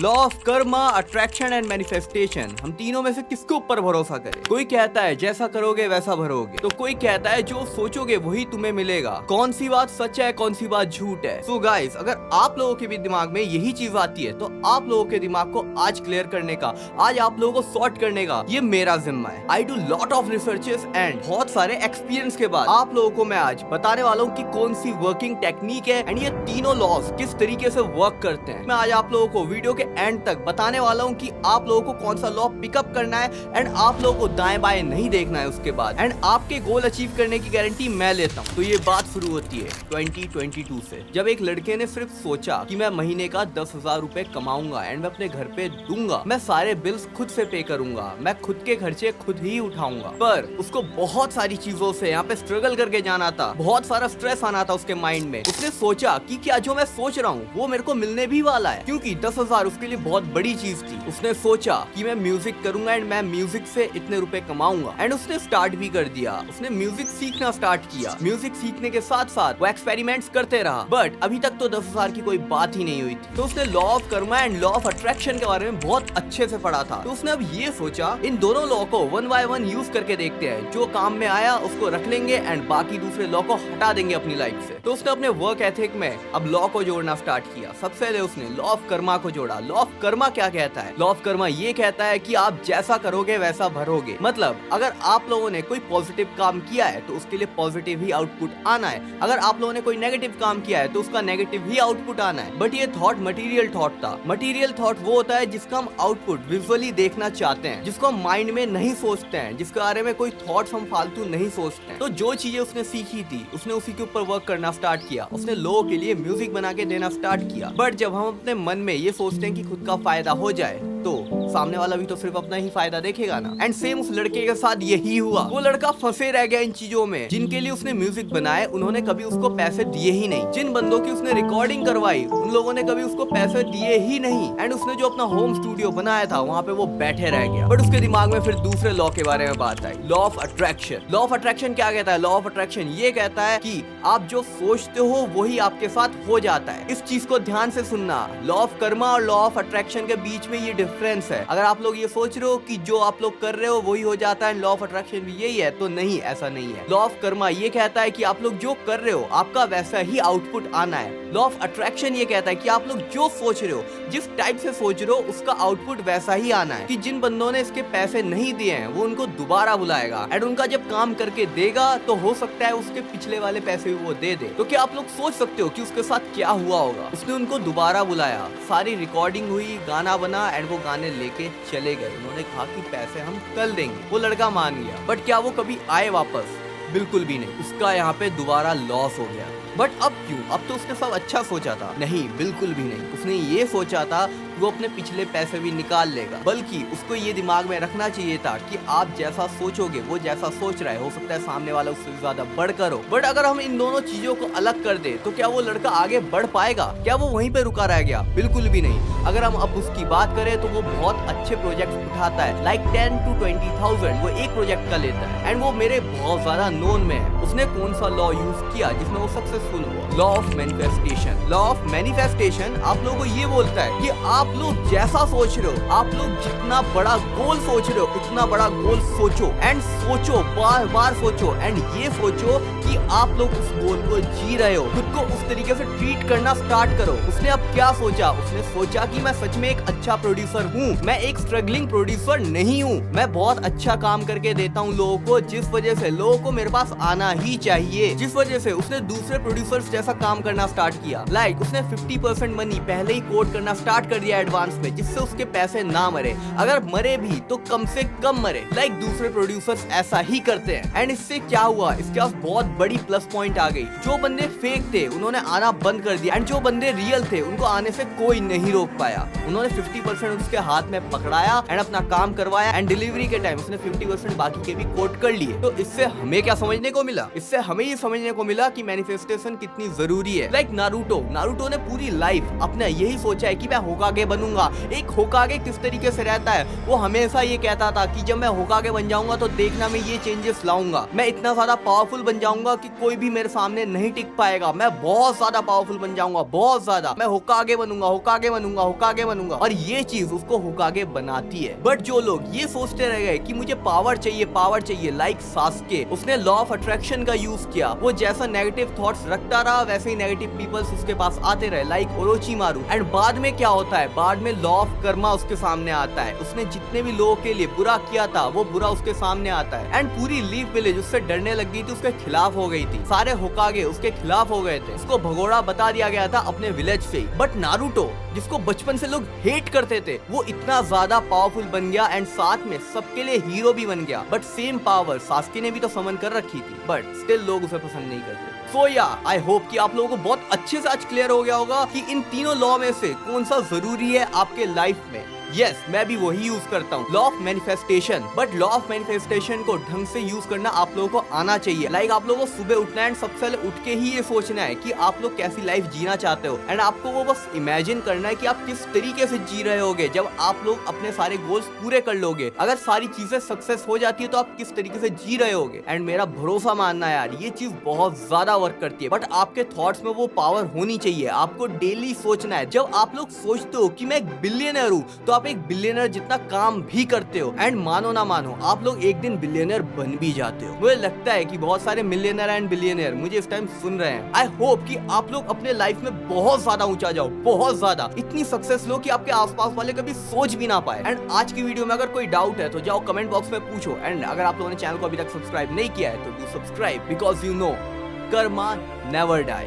Law of Karma, attraction and manifestation, हम तीनों में से किसके ऊपर भरोसा करें? कोई कहता है जैसा करोगे वैसा भरोगे, तो कोई कहता है जो सोचोगे वही तुम्हें मिलेगा। कौन सी बात सच है, कौन सी बात झूठ है? सो गाइस, अगर आप लोगों के भी दिमाग में यही चीज आती है तो आप लोगों के दिमाग को आज क्लियर करने का, आज आप लोगों को सॉर्ट करने का ये मेरा जिम्मा है। I do lot of researches and बहुत सारे एक्सपीरियंस के बाद आप लोगों को मैं आज बताने वाला हूँ कि कौन सी वर्किंग टेक्निक है एंड ये तीनों लॉज किस तरीके से वर्क करते हैं। मैं आज आप लोगों को वीडियो के एंड तक बताने वाला हूँ कि आप लोगों को कौन सा लॉ पिकअप करना है एंड आप लोगों को दाएं बाएं नहीं देखना है उसके बाद, एंड आपके गोल अचीव करने की गारंटी मैं लेता हूँ। तो ये बात शुरू होती है 2022 से, जब एक लड़के ने सिर्फ सोचा कि मैं महीने का 10,000 रुपए कमाऊंगा एंड मैं अपने घर पे दूंगा, मैं सारे बिल्स खुद से पे करूंगा, मैं खुद के खर्चे खुद ही उठाऊंगा। पर उसको बहुत सारी चीजों से यहाँ पे स्ट्रगल करके जाना था, बहुत सारा स्ट्रेस आना था उसके माइंड में। उसने सोचा कि क्या जो मैं सोच रहा हूँ वो मेरे को मिलने भी वाला है, क्योंकि 10,000 उसके लिए बहुत बड़ी चीज थी। उसने सोचा कि मैं म्यूजिक करूंगा एंड मैं म्यूजिक से इतने रुपए कमाऊंगा, एंड उसने स्टार्ट भी कर दिया। उसने म्यूजिक सीखना स्टार्ट किया। म्यूजिक सीखने के साथ साथ वो एक्सपेरिमेंट्स करते रहा, बट अभी तक तो 10,000 की कोई बात ही नहीं हुई थी। तो उसने law of Karma and law of attraction के बारे में बहुत अच्छे से पढ़ा था। तो उसने अब ये सोचा इन दोनों लॉ को वन बाय वन यूज करके देखते हैं, जो काम में आया उसको रख लेंगे एंड बाकी दूसरे लॉ को हटा देंगे अपनी लाइफ से। तो उसने अपने वर्क एथिक में अब लॉ को जोड़ना स्टार्ट किया। सबसे पहले उसने लॉ ऑफ कर्मा को जोड़ा। लॉ ऑफ कर्मा क्या कहता है? लॉ ऑफ कर्मा ये कहता है कि आप जैसा करोगे वैसा भरोगे। मतलब अगर आप लोगों ने कोई पॉजिटिव काम किया है तो उसके लिए पॉजिटिव ही आउटपुट आना है, अगर आप लोगों ने कोई नेगेटिव काम किया है तो उसका नेगेटिव ही आउटपुट आना है। बट ये थॉट मटेरियल थॉट था। मटेरियल थॉट वो होता है जिसका हम आउटपुट विजुअली देखना चाहते हैं, जिसको हम माइंड में नहीं सोचते हैं, जिसके बारे में कोई थॉट्स हम फालतू नहीं सोचते हैं। तो जो चीजें उसने सीखी थी उसने उसी के ऊपर वर्क करना स्टार्ट किया। उसने लोगों के लिए म्यूजिक बना के देना स्टार्ट किया। बट जब हम अपने मन में ये सोचते हैं कि खुद का फायदा हो जाए तो सामने वाला भी तो सिर्फ अपना ही फायदा देखेगा ना। एंड सेम उस लड़के के साथ यही हुआ। वो लड़का फंसे रह गया इन चीजों में। जिनके लिए उसने म्यूजिक बनाए उन्होंने कभी उसको पैसे दिए ही नहीं। जिन बंदों की उसने रिकॉर्डिंग करवाई उन लोगों ने कभी उसको पैसे दिए ही नहीं। एंड उसने जो अपना होम स्टूडियो बनाया था वहाँ पे वो बैठे रह गया। बट उसके दिमाग में फिर दूसरे लॉ के बारे में बात आई, law of attraction. Law of attraction क्या कहता है? लॉ ऑफ अट्रैक्शन ये कहता है कि आप जो सोचते हो वही आपके साथ हो जाता है। इस चीज को ध्यान से सुनना। लॉ ऑफ कर्मा और लॉ ऑफ अट्रैक्शन के बीच में ये डिफरेंस है। अगर आप लोग ये सोच रहे हो कि जो आप लोग कर रहे हो वही हो जाता है, लॉ ऑफ अट्रैक्शन भी यही है, तो नहीं, ऐसा नहीं है। लॉ ऑफ कर्मा ये कहता है कि आप लोग जो कर रहे हो आपका वैसा ही आउटपुट आना है। लॉ ऑफ अट्रैक्शन ये कहता है कि आप लोग जो सोच रहे हो, जिस टाइप से सोच रहे हो उसका आउटपुट वैसा ही आना है। कि जिन बंदों ने इसके पैसे नहीं दिए हैं वो उनको दोबारा बुलाएगा एंड उनका जब काम करके देगा तो हो सकता है उसके पिछले वाले पैसे भी वो दे दे। तो क्या आप लोग सोच सकते हो कि उसके साथ क्या हुआ होगा? उसने उनको दोबारा बुलाया, सारी रिकॉर्डिंग हुई, गाना बना एंड वो गाने लेके चले गए। उन्होंने कहा कि पैसे हम कल देंगे। वो लड़का मान गया। बट क्या वो कभी आए वापस? बिल्कुल भी नहीं। उसका यहाँ पे दोबारा लॉस हो गया। बट अब क्यों? अब तो उसने सब अच्छा सोचा था। नहीं, बिल्कुल भी नहीं। उसने ये सोचा था कि वो अपने पिछले पैसे भी निकाल लेगा, बल्कि उसको ये दिमाग में रखना चाहिए था कि आप जैसा सोचोगे वो जैसा सोच रहा है, हो सकता है सामने वाला उससे ज्यादा बढ़कर हो। बट अगर हम इन दोनों चीजों को अलग कर दे तो क्या वो लड़का आगे बढ़ पाएगा? क्या वो वहीं पे रुका रह गया? बिल्कुल भी नहीं। अगर हम अब उसकी बात करें तो वो बहुत अच्छे प्रोजेक्ट उठाता है, लाइक 10 to 20,000 वो एक प्रोजेक्ट का लेता है एंड वो मेरे बहुत ज्यादा नोन में है। उसने कौन सा लॉ यूज किया जिसमें वो सक्सेसफुल हुआ? Law of manifestation. Law of manifestation आप लोगों को ये बोलता है कि आप लोग जैसा सोच रहे हो, आप लोग जितना बड़ा गोल सोच रहे हो उतना बड़ा गोल सोचो एंड सोचो, बार बार सोचो एंड ये सोचो कि आप लोग उस गोल को जी रहे हो। खुद को उस तरीके से ट्रीट करना स्टार्ट करो। उसने अब क्या सोचा? उसने सोचा कि मैं सच में एक अच्छा प्रोड्यूसर हूँ, मैं एक स्ट्रगलिंग प्रोड्यूसर नहीं हूँ, मैं बहुत अच्छा काम करके देता हूँ लोगों को, जिस वजह से लोगों को मेरे पास आना ही चाहिए। जिस वजह से उसने दूसरे प्रोड्यूसर्स जैसा काम करना स्टार्ट किया। लाइक उसने 50% मनी पहले ही कोट करना स्टार्ट कर दिया एडवांस में, जिससे उसके पैसे ना मरे। अगर मरे भी तो कम से कम मरे। लाइक दूसरे प्रोड्यूसर्स ऐसा ही करते हैं। एंड इससे क्या हुआ? इसके पास बहुत बड़ी प्लस पॉइंट आ गई। जो बंदे फेक थे उन्होंने आना बंद कर दिया एंड जो बंदे रियल थे उनको आने से कोई नहीं रोक पाया। उन्होंने 50% उसके हाथ में पकड़ाया एंड अपना काम करवाया एंड डिलीवरी के टाइम उसने 50% बाकी के भी कोट कर लिए। तो इससे हमें क्या समझने को मिला? इससे हमें ये समझने को मिला कि मैनिफेस्टेशन मैनिफेस्टेशन कितनी जरूरी है। लाइक नारुतो ने पूरी लाइफ अपना यही सोचा है कि मैं होकागे बनूंगा। एक होकागे किस तरीके से रहता है, वो हमेशा ये कहता था कि जब मैं होकागे बन जाऊंगा तो देखना मैं ये चेंजेस लाऊंगा, मैं इतना ज्यादा पावरफुल बन जाऊंगा कि कोई भी मेरे सामने नहीं टिक पाएगा, मैं बहुत ज्यादा पावरफुल बन जाऊंगा, बहुत ज्यादा, मैं होकागे बनूंगा, होकागे बनूंगा, होकागे बनूंगा। और ये चीज उसको होकागे बनाती है। बट जो लोग ये सोचते रह गए कि मुझे पावर चाहिए, लाइक सास्के, उसने लॉ ऑफ अट्रैक्शन का यूज किया। वो जैसा नेगेटिव थॉट्स रखता रहा वैसे ही नेगेटिव पीपल्स उसके पास आते रहे, लाइक ओरोचिमारू। एंड बाद में क्या होता है, बाद में लॉ ऑफ कर्मा उसके सामने आता है। उसने जितने भी लोगों के लिए बुरा किया था वो बुरा उसके सामने आता है। एंड पूरी लीफ विलेज उससे डरने लग गई थी, उसके खिलाफ हो गई थी, सारे होकागे उसके खिलाफ हो गए थे, उसको भगोड़ा बता दिया गया था अपने विलेज से। बट नारुतो जिसको बचपन से लोग हेट करते थे, वो इतना ज्यादा पावरफुल बन गया एंड साथ में सबके लिए हीरो भी बन गया। बट सेम पावर सास्के ने भी तो समन कर रखी थी, बट स्टिल लोग उसे पसंद नहीं करते। सो या आई होप कि आप लोगों को बहुत अच्छे से आज क्लियर हो गया होगा कि इन तीनों लॉ में से कौन सा जरूरी है आपके लाइफ में। यस, मैं भी वही यूज करता हूँ, law of manifestation. But law of manifestation को ढंग से यूज करना आप लोगों को आना चाहिए। लाइक आप लोगों को सुबह उठना है, सबसे पहले उठ के ही ये सोचना है कि आप लोग कैसी लाइफ जीना चाहते हो। एंड आपको वो बस इमेजिन करना है कि आप किस तरीके से जी रहे होगे जब आप लोग अपने सारे गोल्स पूरे कर लोगे। अगर सारी चीजें सक्सेस हो जाती है तो आप किस तरीके से जी रहे होगे। एंड मेरा भरोसा मानना है यार, ये चीज बहुत ज्यादा वर्क करती है। बट आपके थॉट्स में वो पावर होनी चाहिए। आपको डेली सोचना है। जब आप लोग सोचते हो कि मैं एक बिलियनर हूँ, तो आप एक बिलियनर जितना काम भी करते हो। एंड मानो ना मानो, आप लोग एक दिन बिलियनर बन भी जाते हो। मुझे लगता है कि बहुत सारे मिलियनर एंड बिलियनर मुझे इस टाइम सुन रहे हैं। आई होप कि आप लोग अपने लाइफ में बहुत ज्यादा ऊंचा जाओ, बहुत ज्यादा, इतनी सक्सेस लो कि आपके आसपास वाले कभी सोच भी ना पाए। एंड आज की वीडियो में अगर कोई डाउट है तो जाओ कमेंट बॉक्स में पूछो। एंड अगर आप लोगों ने चैनल को अभी तक सब्सक्राइब नहीं किया है तो do subscribe, because you know karma never die.